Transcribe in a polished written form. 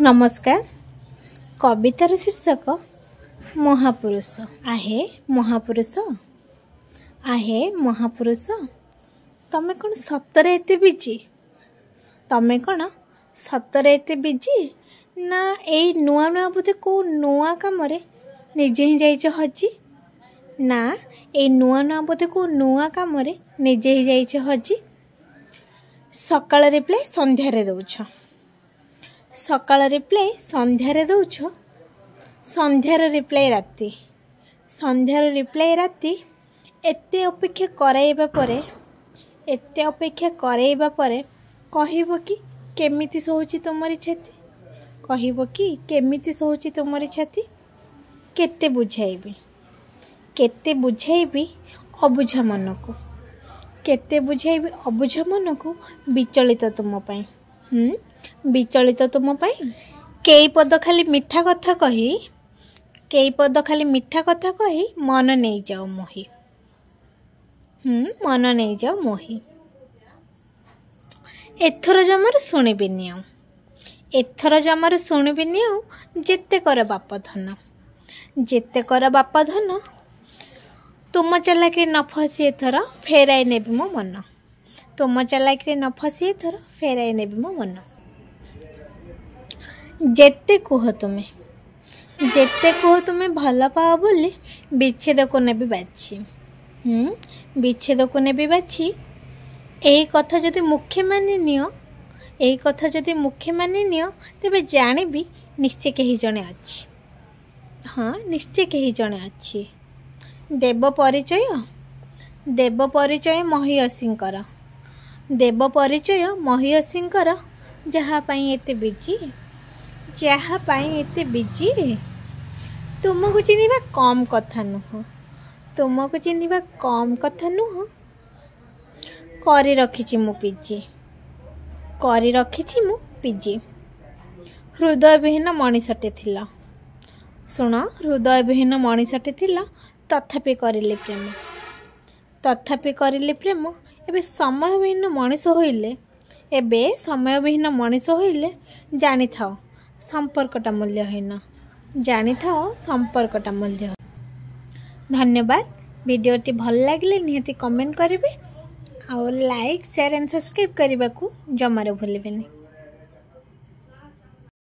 नमस्कार। कवितार शीर्षक महापुरुष। आहे महापुरुष, आहे महापुरुष। तमें कौन सतरे एते बिजी? तमें कौन सतरे एते बिजी ना एई नुआ नुआ बोधे को नुआ काम निजे ही जाइछ हजी? ना एई नुआ नुआ बोधे को नुआ काम निजे ही जाइछ हजी? सकाळ रिप्लाई संध्यारे दउछ, सकाळ रिप्लाई संध्यारे दउछ, संध्यार रिप्लाई राति, संध्यार रिप्लाई राति। एते अपेक्षा कराइबा परे, एते अपेक्षा कराइबा परे कहबो कि केमिति सोची तुमरी छाती, कहबो कि केमिति सोची तुमरी छाती। केते बुझाइबी, केते बुझाइबी अबुझा मन को, केते बुझाइबी अबुझा मन को। विचलित तुम पाई, विचलित तुम पाई। केई पद खाली मिठा कथा कही, केई पद खाली मिठा कथा कही मन नहीं जाओ मोही, मन नहीं जाओ मोही। एथर जमार शुणिबिनी आउ, एथर जमार शुणिबिनी आउ। जेते कर बाप धन, जेते कर बाप धन। तुम चालाकि न फसी एथर फेराई नेबी मो मन, तुम चालाकि न फसी एथर फेराई नेबी मो मन। जेते कुह तुमे, जेते कुह तुमे भल पाओ बोली विच्छेद को नेबी बाछी, विच्छेद को नेबी बाछी। एही कथा जदि मुख्य मानि नियो, एही कथा जदि मुख्य मानि नियो तेबे जानिबी निश्चय केही जणे अछि। हाँ, निश्चय केही जणे अछि। देव परिचय, देव परिचय महियसींकर, देव परिचय महियसींकर। जहाँ पाई एते बिजी, जहाँ पाई एते बिजी। तुमको चिन्हिबा कम कथा नुह, तुमको चिन्हिबा कम कथा नुह। करी रखिछि मु पिजी, करी रखिछि मु पिजी। हृदय विहीन मनीषटे थिला, सुन हृदय विहीन मनीषटे थिला। तथापि करिले प्रेम, तथापि करिले प्रेम। एबे समय विहीन मनीष होइले, एबे समय विहीन मनीष होइले जानि थाओ संपर्कटा मूल्यहीन, जानि थाओ संपर्कटा मूल्य। धन्यवाद। वीडियोटी भल लागिले निहाती कमेंट करिवे, और लाइक शेयर एंड सब्सक्राइब करने को जमार भूलें।